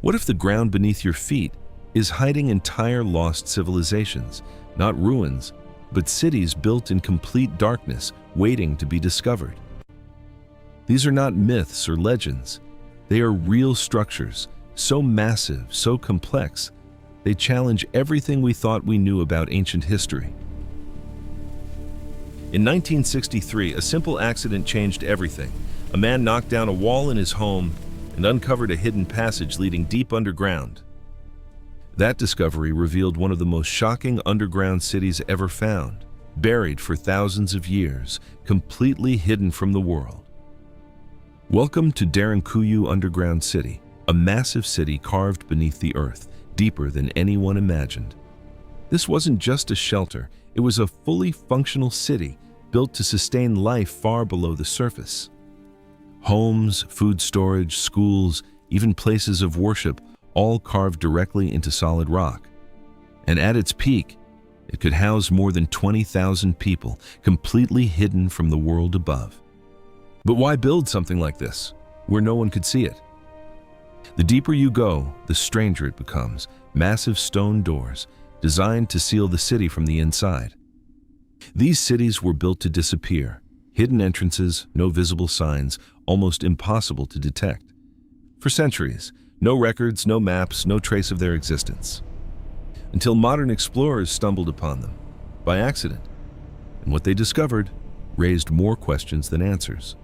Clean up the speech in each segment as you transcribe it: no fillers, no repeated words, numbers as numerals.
What if the ground beneath your feet is hiding entire lost civilizations, not ruins, but cities built in complete darkness, waiting to be discovered? These are not myths or legends. They are real structures, so massive, so complex, they challenge everything we thought we knew about ancient history. In 1963, a simple accident changed everything. A man knocked down a wall in his home and uncovered a hidden passage leading deep underground. That discovery revealed one of the most shocking underground cities ever found, buried for thousands of years, completely hidden from the world. Welcome to Derinkuyu Underground City, a massive city carved beneath the earth, deeper than anyone imagined. This wasn't just a shelter, it was a fully functional city built to sustain life far below the surface. Homes, food storage, schools, even places of worship, all carved directly into solid rock. And at its peak, it could house more than 20,000 people, completely hidden from the world above. But why build something like this, where no one could see it? The deeper you go, the stranger it becomes. Massive stone doors, designed to seal the city from the inside. These cities were built to disappear. Hidden entrances, no visible signs, almost impossible to detect. For centuries, no records, no maps, no trace of their existence. Until modern explorers stumbled upon them, by accident. And what they discovered raised more questions than answers.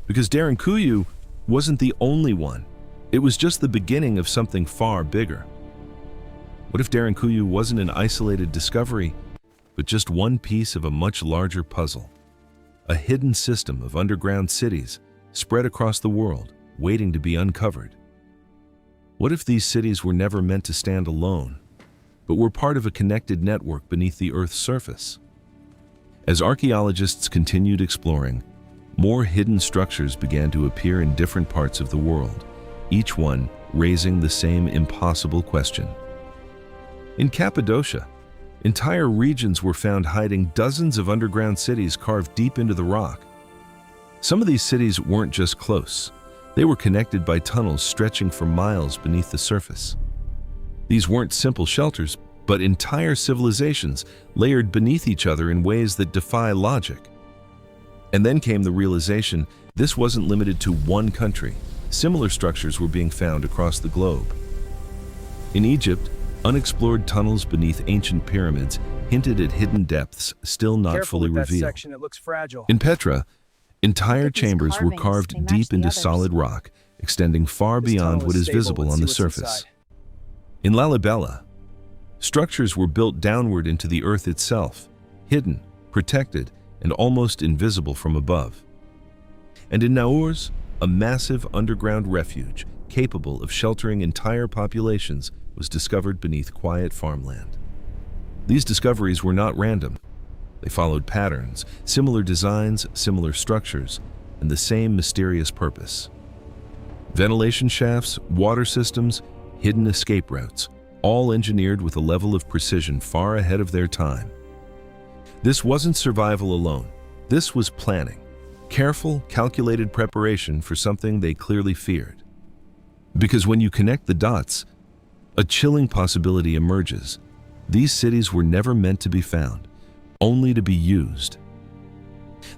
Because Derinkuyu wasn't the only one. It was just the beginning of something far bigger. What if Derinkuyu wasn't an isolated discovery, but just one piece of a much larger puzzle? A hidden system of underground cities spread across the world, waiting to be uncovered. What if these cities were never meant to stand alone, but were part of a connected network beneath the Earth's surface? As archaeologists continued exploring, more hidden structures began to appear in different parts of the world, each one raising the same impossible question. In Cappadocia, entire regions were found hiding dozens of underground cities carved deep into the rock. Some of these cities weren't just close. They were connected by tunnels stretching for miles beneath the surface. These weren't simple shelters, but entire civilizations layered beneath each other in ways that defy logic. And then came the realization this wasn't limited to one country. Similar structures were being found across the globe. In Egypt, unexplored tunnels beneath ancient pyramids hinted at hidden depths still not fully revealed. Section, it looks fragile. In Petra, entire chambers were carved deep into solid rock, extending far beyond what is visible on the surface. In Lalibela, structures were built downward into the earth itself, hidden, protected, and almost invisible from above. And in Naurs, a massive underground refuge capable of sheltering entire populations was discovered beneath quiet farmland. These discoveries were not random. They followed patterns, similar designs, similar structures, and the same mysterious purpose. Ventilation shafts, water systems, hidden escape routes, all engineered with a level of precision far ahead of their time. This wasn't survival alone. This was planning. Careful, calculated preparation for something they clearly feared. Because when you connect the dots, a chilling possibility emerges. These cities were never meant to be found, only to be used.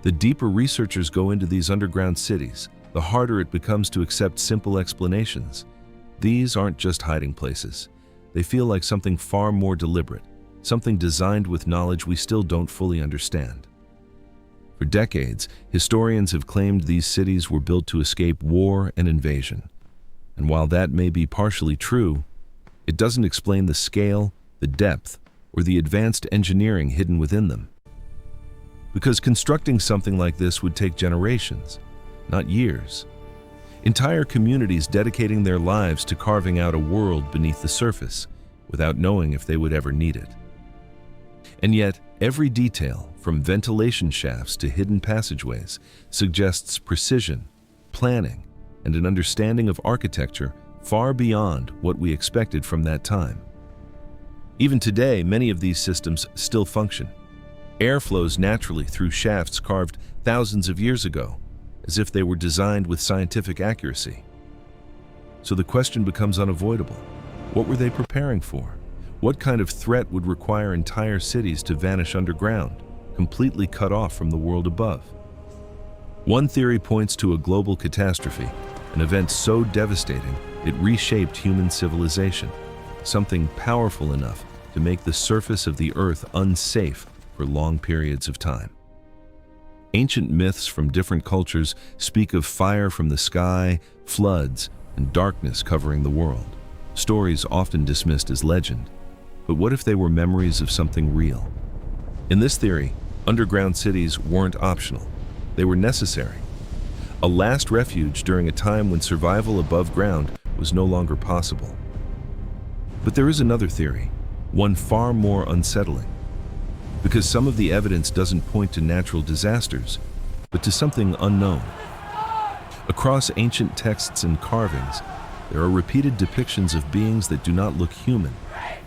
The deeper researchers go into these underground cities, the harder it becomes to accept simple explanations. These aren't just hiding places. They feel like something far more deliberate, something designed with knowledge we still don't fully understand. For decades, historians have claimed these cities were built to escape war and invasion. And while that may be partially true, it doesn't explain the scale, the depth, or the advanced engineering hidden within them. Because constructing something like this would take generations, not years. Entire communities dedicating their lives to carving out a world beneath the surface without knowing if they would ever need it. And yet, every detail, from ventilation shafts to hidden passageways, suggests precision, planning, and an understanding of architecture far beyond what we expected from that time. Even today, many of these systems still function. Air flows naturally through shafts carved thousands of years ago, as if they were designed with scientific accuracy. So the question becomes unavoidable. What were they preparing for? What kind of threat would require entire cities to vanish underground, completely cut off from the world above? One theory points to a global catastrophe, an event so devastating it reshaped human civilization, something powerful enough to make the surface of the earth unsafe for long periods of time. Ancient myths from different cultures speak of fire from the sky, floods, and darkness covering the world. Stories often dismissed as legend. But what if they were memories of something real? In this theory, underground cities weren't optional. They were necessary. A last refuge during a time when survival above ground was no longer possible. But there is another theory, one far more unsettling. Because some of the evidence doesn't point to natural disasters, but to something unknown. Across ancient texts and carvings, there are repeated depictions of beings that do not look human,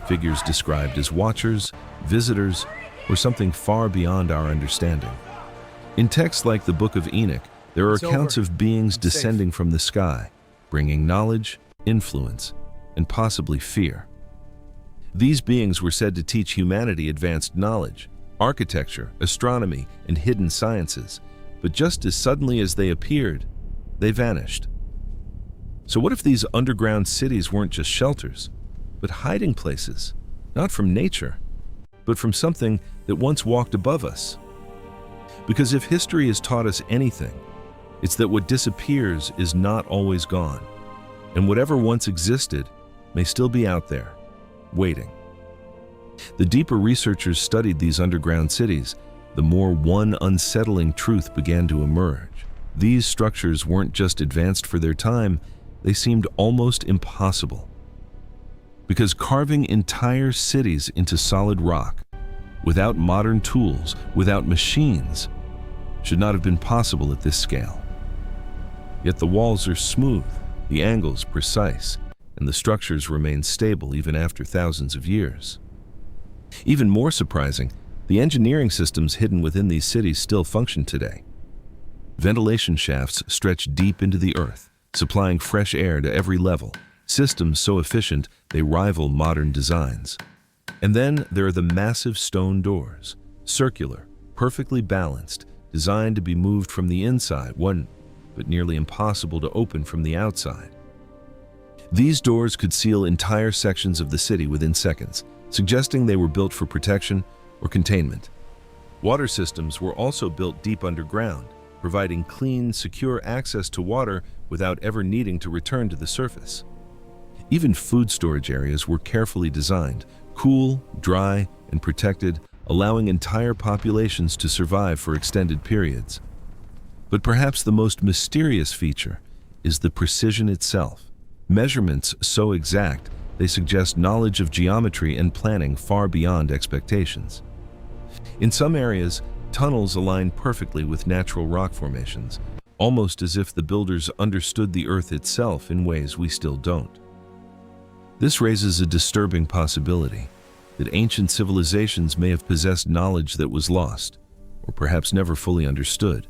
figures described as watchers, visitors, or something far beyond our understanding. In texts like the Book of Enoch, there are accounts of beings descending from the sky, bringing knowledge, influence, and possibly fear. These beings were said to teach humanity advanced knowledge, architecture, astronomy, and hidden sciences, but just as suddenly as they appeared, they vanished. So what if these underground cities weren't just shelters, but hiding places, not from nature, but from something that once walked above us? Because if history has taught us anything, it's that what disappears is not always gone, and whatever once existed may still be out there, waiting. The deeper researchers studied these underground cities, the more one unsettling truth began to emerge. These structures weren't just advanced for their time, they seemed almost impossible. Because carving entire cities into solid rock, without modern tools, without machines, should not have been possible at this scale. Yet the walls are smooth, the angles precise, and the structures remain stable even after thousands of years. Even more surprising, the engineering systems hidden within these cities still function today. Ventilation shafts stretch deep into the earth, supplying fresh air to every level, systems so efficient they rival modern designs. And then there are the massive stone doors, circular, perfectly balanced, designed to be moved from the inside, but nearly impossible to open from the outside. These doors could seal entire sections of the city within seconds, suggesting they were built for protection or containment. Water systems were also built deep underground, providing clean, secure access to water without ever needing to return to the surface. Even food storage areas were carefully designed, cool, dry, and protected, allowing entire populations to survive for extended periods. But perhaps the most mysterious feature is the precision itself. Measurements so exact, they suggest knowledge of geometry and planning far beyond expectations. In some areas, tunnels align perfectly with natural rock formations, almost as if the builders understood the earth itself in ways we still don't. This raises a disturbing possibility that ancient civilizations may have possessed knowledge that was lost, or perhaps never fully understood.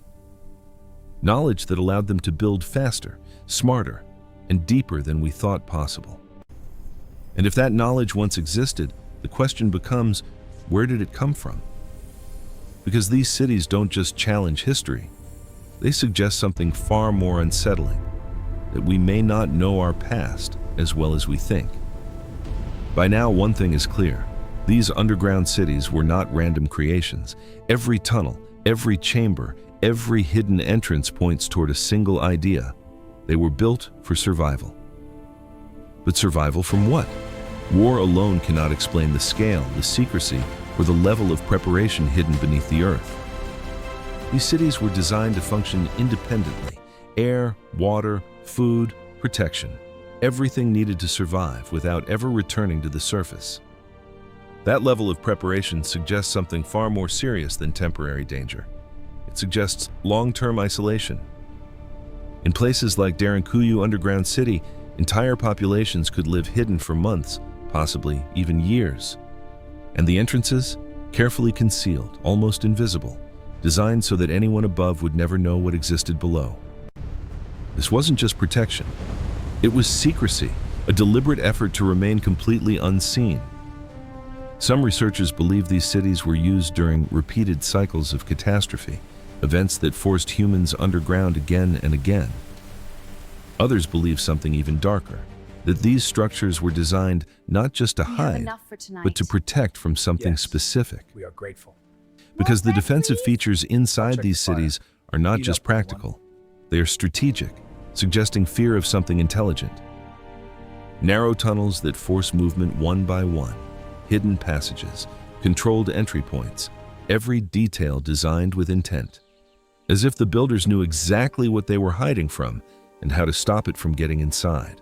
Knowledge that allowed them to build faster, smarter, and deeper than we thought possible. And if that knowledge once existed, the question becomes, where did it come from? Because these cities don't just challenge history, they suggest something far more unsettling, that we may not know our past as well as we think. By now, one thing is clear. These underground cities were not random creations. Every tunnel, every chamber, every hidden entrance points toward a single idea. They were built for survival. But survival from what? War alone cannot explain the scale, the secrecy, or the level of preparation hidden beneath the earth. These cities were designed to function independently. Air, water, food, protection. Everything needed to survive without ever returning to the surface. That level of preparation suggests something far more serious than temporary danger. It suggests long-term isolation. In places like Derinkuyu Underground City, entire populations could live hidden for months, possibly even years. And the entrances? Carefully concealed, almost invisible, designed so that anyone above would never know what existed below. This wasn't just protection. It was secrecy, a deliberate effort to remain completely unseen. Some researchers believe these cities were used during repeated cycles of catastrophe, events that forced humans underground again and again. Others believe something even darker, that these structures were designed not just to hide, but to protect from something specific. We are grateful. Because the defensive features inside these cities are not just practical, they are strategic, suggesting fear of something intelligent. Narrow tunnels that force movement one by one, hidden passages, controlled entry points, every detail designed with intent. As if the builders knew exactly what they were hiding from and how to stop it from getting inside.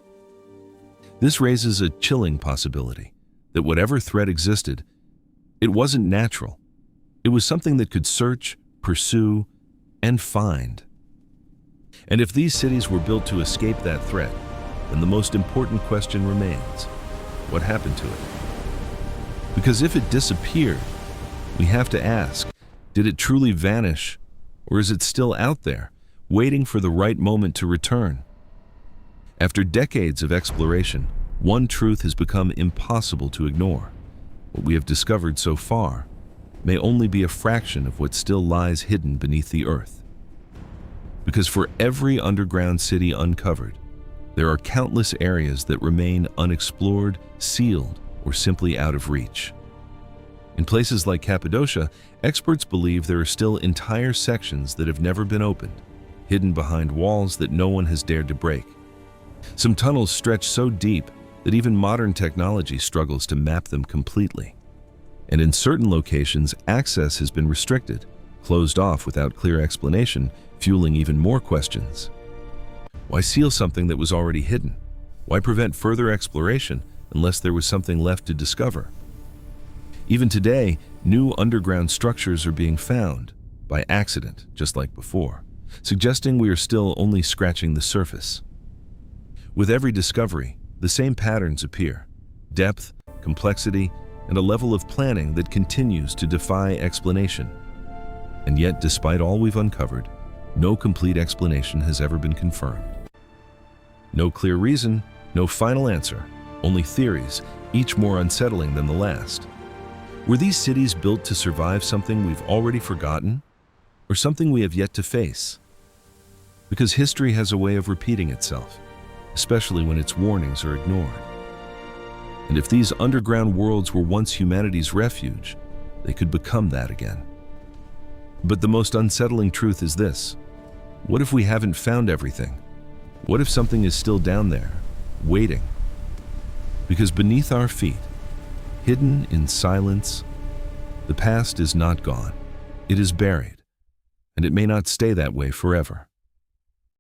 This raises a chilling possibility that whatever threat existed, it wasn't natural. It was something that could search, pursue, and find. And if these cities were built to escape that threat, then the most important question remains: what happened to it? Because if it disappeared, we have to ask, did it truly vanish, or is it still out there, waiting for the right moment to return? After decades of exploration, one truth has become impossible to ignore. What we have discovered so far may only be a fraction of what still lies hidden beneath the earth. Because for every underground city uncovered, there are countless areas that remain unexplored, sealed, or simply out of reach. In places like Cappadocia, experts believe there are still entire sections that have never been opened, hidden behind walls that no one has dared to break. Some tunnels stretch so deep that even modern technology struggles to map them completely. And in certain locations, access has been restricted, closed off without clear explanation, fueling even more questions. Why seal something that was already hidden? Why prevent further exploration unless there was something left to discover? Even today, new underground structures are being found, by accident, just like before, suggesting we are still only scratching the surface. With every discovery, the same patterns appear: depth, complexity, and a level of planning that continues to defy explanation. And yet, despite all we've uncovered, no complete explanation has ever been confirmed. No clear reason, no final answer, only theories, each more unsettling than the last. Were these cities built to survive something we've already forgotten, or something we have yet to face? Because history has a way of repeating itself, especially when its warnings are ignored. And if these underground worlds were once humanity's refuge, they could become that again. But the most unsettling truth is this: what if we haven't found everything? What if something is still down there, waiting? Because beneath our feet, hidden in silence, the past is not gone. It is buried, and it may not stay that way forever.